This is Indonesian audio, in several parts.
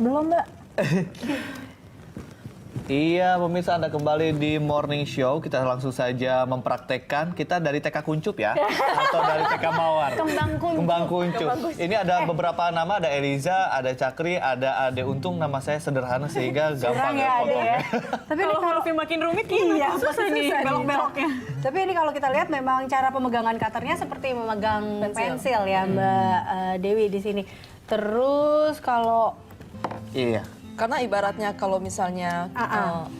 Belum, Mbak. Iya, pemirsa, Anda kembali di Morning Show. Kita langsung saja mempraktekkan. Kita dari TK Kuncup ya, atau dari TK Mawar. Kembang kuncup. Kembang Kuncup. Ini ada beberapa nama, ada Eliza, ada Cakri, ada Ade. Untung nama saya sederhana sehingga gampang ya, Ade, potongnya. Tapi Kalau hurufnya makin rumit, iya, susah nih belok-beloknya. Tapi ini kalau kita lihat memang cara pemegangan cutternya seperti memegang pensil ya Mbak Dewi di sini. Terus kalau Iya. Karena ibaratnya kalau misalnya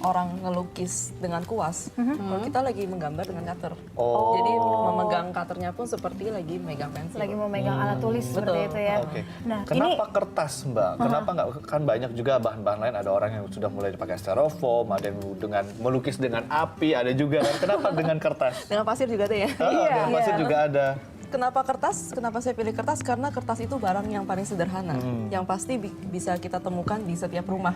orang ngelukis dengan kuas, kalau kita lagi menggambar dengan cutter. Oh. Jadi memegang cutternya pun seperti lagi megang pensil. lagi memegang alat tulis seperti itu ya. Oke. Nah, Kenapa kertas, Mbak? Kenapa nggak? Kan banyak juga bahan-bahan lain. Ada orang yang sudah mulai pakai styrofoam, ada yang dengan melukis dengan api, ada juga. Kenapa dengan kertas? Dengan pasir juga ada ya. Dengan pasir juga ada. Kenapa kertas? Kenapa saya pilih kertas? Karena kertas itu barang yang paling sederhana, yang pasti bisa kita temukan di setiap rumah.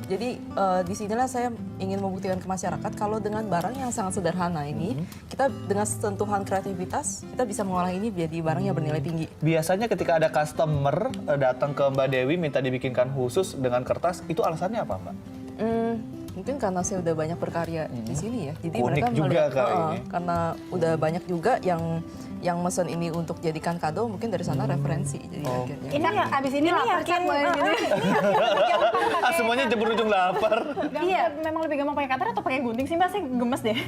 Jadi disinilah saya ingin membuktikan ke masyarakat kalau dengan barang yang sangat sederhana ini, kita dengan sentuhan kreativitas kita bisa mengolah ini menjadi barang yang bernilai tinggi. Biasanya ketika ada customer datang ke Mbak Dewi minta dibikinkan khusus dengan kertas, itu alasannya apa, Mbak? Mungkin karena saya udah banyak berkarya di sini ya, jadi Unik mereka juga melihat kali ini. karena udah banyak juga yang mesen ini untuk jadikan kado, mungkin dari sana referensi. Jadi akhirnya. ini yang abis ini yakin Semuanya jebur ujung lapar. Iya, memang lebih gampang pakai cutter atau pakai gunting sih Mbak? Saya gemes deh.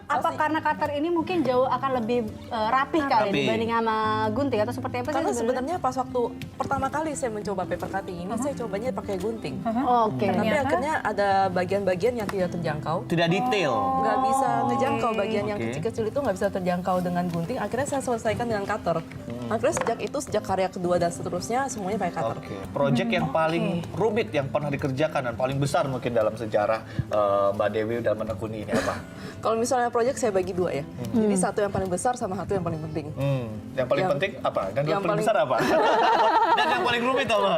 apa karena cutter ini mungkin jauh akan lebih rapih kali Rapi. dibanding sama gunting atau seperti apa sih Karena sebenarnya pas waktu pertama kali saya mencoba paper cutting ini, saya cobanya pakai gunting. Oke. Tapi akhirnya ada bagian-bagian yang tidak terjangkau. Tidak detail. Nggak bisa ngejangkau bagian yang Oke. kecil-kecil itu nggak bisa terjangkau dengan gunting. Akhirnya saya selesaikan dengan cutter. Akhirnya sejak karya kedua dan seterusnya semuanya pakai cutter. Oke, project yang paling rumit yang pernah dikerjakan dan paling besar mungkin dalam sejarah Mbak Dewi dalam menekuni ini apa? Kalau misalnya project saya bagi dua ya. Jadi satu yang paling besar sama satu yang paling penting. Yang paling penting apa? Dan yang paling besar apa? Dan yang paling rumit apa?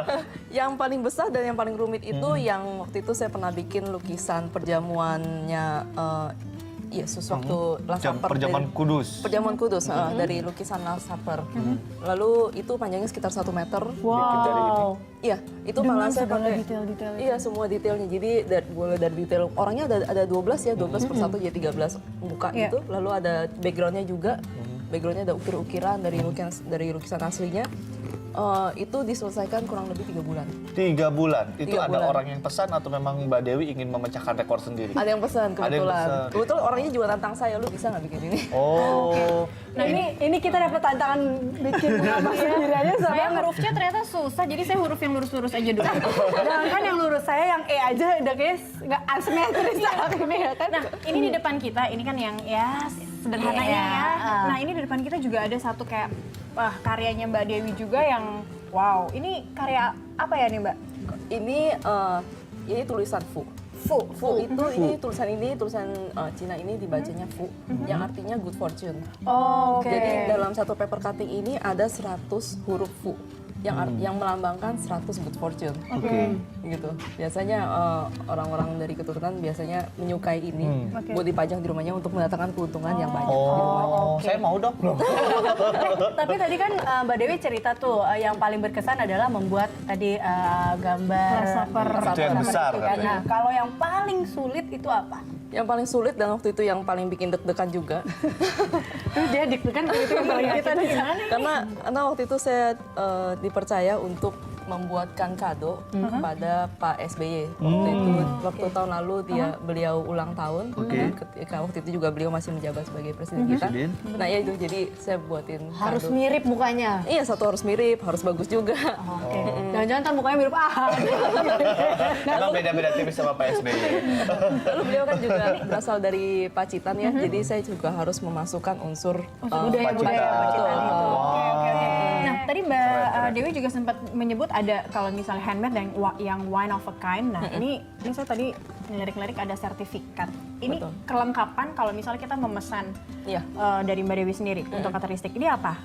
Yang paling besar dan yang paling rumit itu yang waktu itu saya pernah bikin lukisan perjamuannya Yesus waktu Last Supper. Perjamuan Kudus. Perjamuan Kudus dari lukisan Last Supper. Lalu itu panjangnya sekitar 1 meter. Wow. Iya, itu malah saya pakai detail-detail. Iya, semua detailnya. Jadi mulai dari detail orangnya ada 12 ya, 12 per 1 jadi 13 muka gitu. Lalu ada backgroundnya juga. Backgroundnya ada ukir-ukiran dari lukisan aslinya. Itu diselesaikan kurang lebih 3 bulan. 3 bulan. Itu 3 ada bulan. orang yang pesan atau memang Mbak Dewi ingin memecahkan rekor sendiri? Ada yang pesan Ada yang kebetulan. pesan. Kebetulan orangnya juga tantang saya, lu bisa nggak bikin ini? Oh. Nah ini kita dapat tantangan bikin nama sendiri aja Saya sama hurufnya ternyata susah, jadi saya huruf yang lurus-lurus aja dulu. Jangan kan yang lurus saya yang E aja udah kayak nggak asimetris saat ini ya kan. Nah, ini di depan kita, ini kan yang ya sederhananya Iya, ya. Nah, ini di depan kita juga ada satu kayak karyanya Mbak Dewi juga yang wow. Ini karya apa ya nih Mbak? Ini tulisan Fu. Fu itu tulisan Cina ini dibacanya Fu, yang artinya good fortune. Oh, oke. Jadi dalam satu paper cutting ini ada 100 huruf Fu yang melambangkan 100 good fortune. Oke. Gitu. Biasanya orang-orang dari keturunan biasanya menyukai ini buat dipajang di rumahnya untuk mendatangkan keuntungan yang banyak di rumahnya. Oh, saya mau dong. Tapi tadi kan Mbak Dewi cerita tuh yang paling berkesan adalah membuat tadi gambar Itu yang besar itu kan. katanya. Nah, kalau yang paling sulit itu apa? Yang paling sulit dan waktu itu yang paling bikin deg-degan juga. Dia deg-degan gitu yang paling kita Karena waktu itu saya dipercaya untuk membuatkan kado kepada Pak SBY. Waktu tahun lalu beliau ulang tahun. Ketika waktu itu juga beliau masih menjabat sebagai presiden kita. Presiden. Nah ya itu jadi saya buatin harus kado. mirip mukanya. Iya, satu harus mirip, harus bagus juga. Oke. Jangan-jangan ntar mukanya mirip Emang beda-beda tipis sama Pak SBY. Lalu beliau kan juga berasal dari Pacitan ya, jadi saya juga harus memasukkan unsur budaya Pacitan. itu. Oke. Nah, tadi Mbak Dewi juga sempat menyebut ada kalau misalnya handmade yang one of a kind. Nah, ini saya tadi ngelirik-lirik ada sertifikat. Ini Betul. kelengkapan kalau misalnya kita memesan Iya. Dari Mbak Dewi sendiri untuk karakteristik. Ini apa?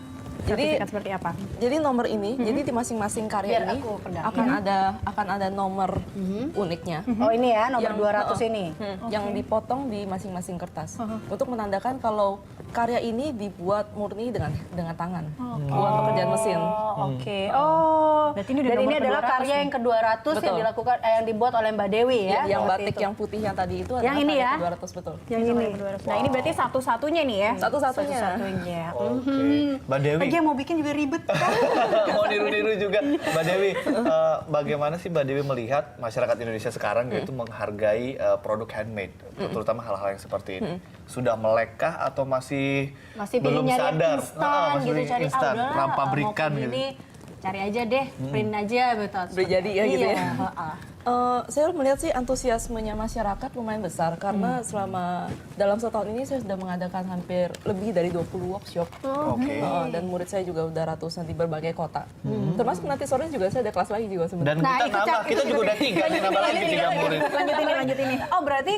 Sertifikat seperti apa? Jadi nomor ini, jadi di masing-masing karya Biar ini aku pegang. akan ada nomor uniknya. Oh ini ya nomor Yang- 200 ini. Yang dipotong di masing-masing kertas untuk menandakan kalau karya ini dibuat murni dengan tangan, bukan pekerjaan mesin. Oke. Oh. Berarti ini udah Dan ini nomor adalah ke-200 karya yang ke-200 yang Betul. dilakukan yang dibuat oleh Mbak Dewi ya. Yang waktu batik itu. yang putih yang tadi itu Yang ini ya? 200 betul. Yang ini. Nah, ini berarti satu-satunya nih ya. Satu-satunya. Satu-satunya. Oke. Mbak Dewi, Lagi yang mau bikin juga ribet kan? mau niru-niru juga. Mbak Dewi, bagaimana sih Mbak Dewi melihat masyarakat Indonesia sekarang yaitu menghargai produk handmade, terutama hal-hal yang seperti ini? Sudah melekkah atau masih belum pengen nyari sadar? instan Masih gitu, cari instan, udahlah, prapabrikan mau kayak gitu. gini, cari aja deh, print aja gitu. Udah jadi ya gitu Iya, ya. heeh. Saya melihat sih antusiasmenya masyarakat lumayan besar karena selama dalam setahun ini saya sudah mengadakan hampir lebih dari 20 workshop. Oke. Dan murid saya juga udah ratusan di berbagai kota. Termasuk nanti sore juga saya ada kelas lagi juga sebenarnya. Dan Nah, kita itu, nambah, Cak, kita itu juga udah 3 nih, nambah lagi 3 murid. Lanjut ini. Oh berarti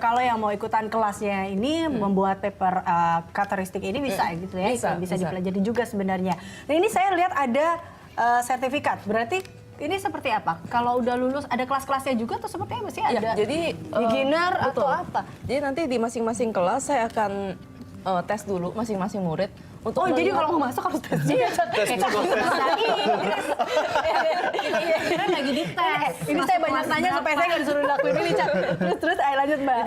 kalau yang mau ikutan kelasnya ini membuat paper karakteristik ini bisa gitu ya? Bisa. dipelajari juga sebenarnya. Nah ini saya lihat ada sertifikat. Berarti ini seperti apa? Kalau udah lulus ada kelas-kelasnya juga atau seperti apa sih? Ya, Ada jadi beginner atau betul. apa? Jadi nanti di masing-masing kelas saya akan tes dulu masing-masing murid untuk Oh jadi melihat- kalau mau masuk harus tes juga. Tes dulu. Kira lagi dites. Ini saya banyak tanya supaya saya nggak disuruh lakuin ini, Cak. Terus ayo lanjut Mbak.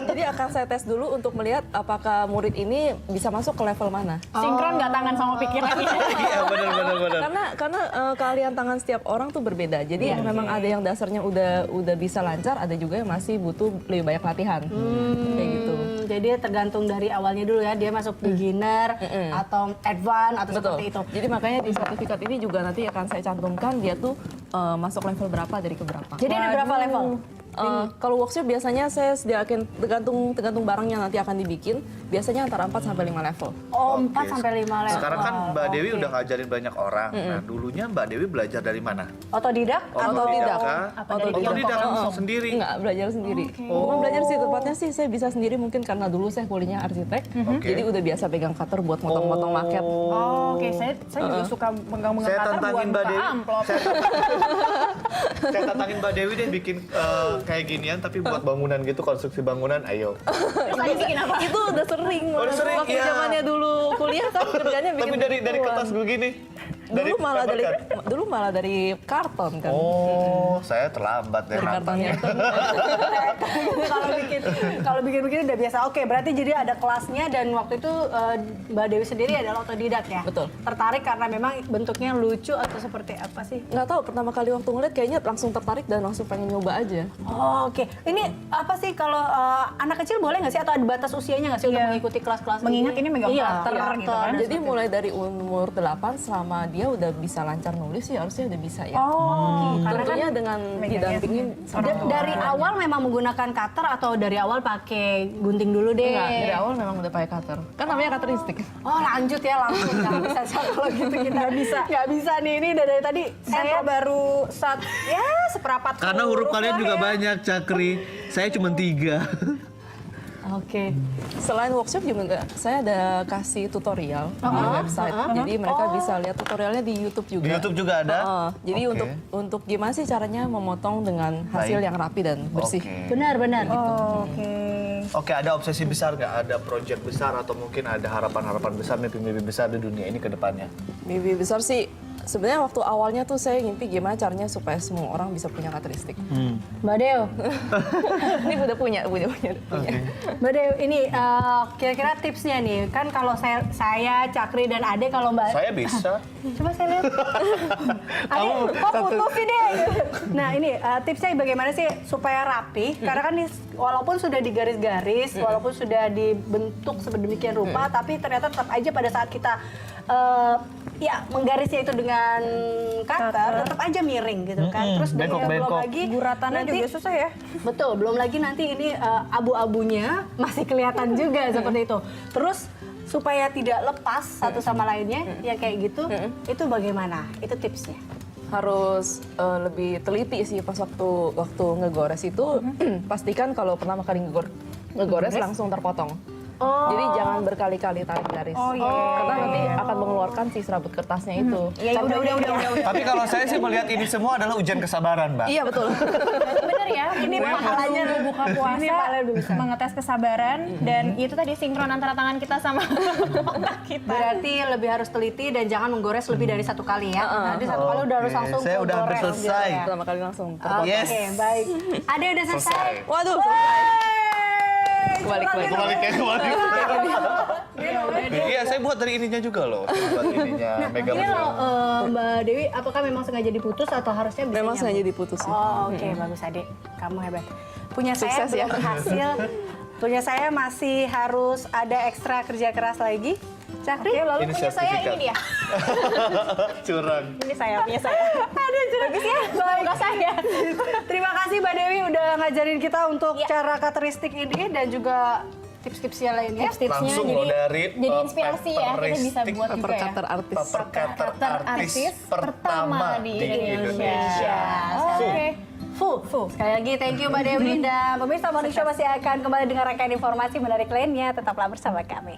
Jadi akan saya tes dulu untuk melihat apakah murid ini bisa masuk ke level mana. Sinkron nggak tangan sama pikirannya. Iya benar. Karena keahlian tangan setiap orang tuh berbeda. Jadi memang ada yang dasarnya udah bisa lancar, ada juga yang masih butuh lebih banyak latihan. Kayak gitu. Jadi tergantung dari awalnya dulu ya, dia masuk beginner atau advance atau seperti itu. Jadi makanya di sertifikat ini juga nanti akan saya cantumkan dia tuh masuk level berapa dari ke berapa. Jadi ada berapa level? Kalau workshop biasanya saya sediakan tergantung barangnya nanti akan dibikin, biasanya antara 4 sampai 5 level. Oh, Oke. 4 sampai 5 level. Sekarang kan Mbak Dewi Oke. udah ngajarin banyak orang. Nah, dulunya Mbak Dewi belajar dari mana? Otodidak? Otodidak. kah? Otodidak sendiri. Enggak, belajar sendiri. Bukan belajar sih, tepatnya sih saya bisa sendiri mungkin karena dulu saya kuliahnya arsitek. Oke. Jadi udah biasa pegang cutter buat motong-motong maket. Oh, oke. Saya juga suka pegang-pegang Saya cutter buat tantangin Mbak buka Dewi. amplop. Saya tantangin Mbak Dewi deh bikin kayak ginian tapi buat bangunan gitu, konstruksi bangunan, ayo. Saya bikin apa? Itu udah sering. Oh, udah sering, Waktu iya. zamannya dulu kuliah kan kerjanya bikin Tapi dari begituan. kertas begini. Dulu malah dari karton kan. Oh, saya terlambat deh. Dari kartonnya. Kalau bikin begini udah biasa. Oke, berarti jadi ada kelasnya dan waktu itu Mbak Dewi sendiri adalah otodidak ya? Betul. Tertarik karena memang bentuknya lucu atau seperti apa sih? Nggak tahu, pertama kali waktu ngeliat kayaknya langsung tertarik dan langsung pengen nyoba aja. Oh, oke. Ini apa sih kalau anak kecil boleh nggak sih atau ada batas usianya nggak sih untuk mengikuti kelas-kelas Mengingat ini megang karakter gitu kan. Jadi mulai dari umur 8 selama dia udah bisa lancar nulis sih harusnya udah bisa ya. Oh, karena kan Tentunya dengan didampingin sama dari awal memang menggunakan cutter atau dari awal pakai gunting dulu deh? Enggak, dari awal memang udah pakai cutter. Kan namanya karakteristik. Oh lanjut ya langsung nggak bisa Cak, kalau gitu kita nggak bisa nih ini udah dari tadi saya baru seperempat Karena huruf kalian juga ya. banyak, Cakri. Saya cuma 3. Oke. Selain workshop juga saya ada kasih tutorial di website. Jadi mereka bisa lihat tutorialnya di YouTube juga. Di YouTube juga ada? Jadi Oke. untuk gimana sih caranya memotong dengan hasil Baik. yang rapi dan bersih. Oke. Benar-benar. Oke. Oke, ada obsesi besar nggak? Ada proyek besar atau mungkin ada harapan-harapan besar, mimpi-mimpi besar di dunia ini ke depannya? Mimpi besar sih sebenarnya waktu awalnya tuh saya ngimpi gimana caranya supaya semua orang bisa punya karakteristik. Mbak Dew, Ini udah punya. Mbak Dew ini kira-kira tipsnya nih kan kalau saya Cakri dan Ade kalau Mbak Saya bisa. coba saya lihat. Ade, kok putus sih deh? Nah ini tipsnya bagaimana sih supaya rapi? Karena kan walaupun sudah digaris-garis, walaupun sudah dibentuk sedemikian rupa, tapi ternyata tetap aja pada saat kita menggarisnya itu dengan cutter, tetap aja miring gitu kan. Terus belum Bengkok-bengkok. lagi Buratannya nanti- juga susah ya. Betul, belum lagi nanti ini abu-abunya masih kelihatan juga seperti itu. Terus supaya tidak lepas satu sama lainnya, ya kayak gitu, itu bagaimana? Itu tipsnya. Harus lebih teliti sih pas waktu ngegores itu pastikan kalau pertama kali ngegores langsung terpotong. Oh. Jadi jangan berkali-kali tarik garis. Oh, iya. Karena nanti akan mengeluarkan si serabut kertasnya itu. Ya udah. Tapi kalau saya sih melihat ini semua adalah ujian kesabaran, Mbak. Iya betul. Bener ya. Ini Buat pahalanya dulu buka puasa, Ini pahalanya dulu bisa. mengetes kesabaran dan itu tadi sinkron antara tangan kita sama otak kita. Berarti lebih harus teliti dan jangan menggores lebih dari satu kali ya. Nanti satu kali udah harus Oke, langsung saya udah hampir kegoreng gitu selesai. ya. Pertama kali langsung Oke, terpotong. Yes. baik. Ada udah selesai. Selesai. Waduh, Kebalik. Kebalik ya, kebalik. Ya udah deh. Iya, saya buat dari ininya juga loh. Saya buat ininya Mega Ini Mega. loh Mbak Dewi, apakah memang sengaja diputus atau harusnya bisa Memang nyambung? sengaja diputus sih. Oh, oke, bagus Adik. Kamu hebat. Punya saya Sukses belum ya. berhasil. Punya saya masih harus ada ekstra kerja keras lagi. Cakri, Oke, lalu Ini punya saya sertifikat. ini dia. Curang. Ini saya, punya saya. ada bagus ya. Semoga saya. Terima kasih Mbak Dewi udah ngajarin kita untuk Ya. cara karakteristik ini dan juga tips-tipsnya lainnya. Tips-tipsnya Langsung jadi, loh dari, jadi inspirasi ya, kita bisa paperistik, buat juga ya. Percutter artis. Paper cutter artis pertama di Indonesia. Indonesia. Oke. Fu. Sekali lagi thank you Mbak Dewi dan pemirsa Morning Show masih akan kembali dengan rangkaian informasi menarik lainnya. Tetaplah bersama kami.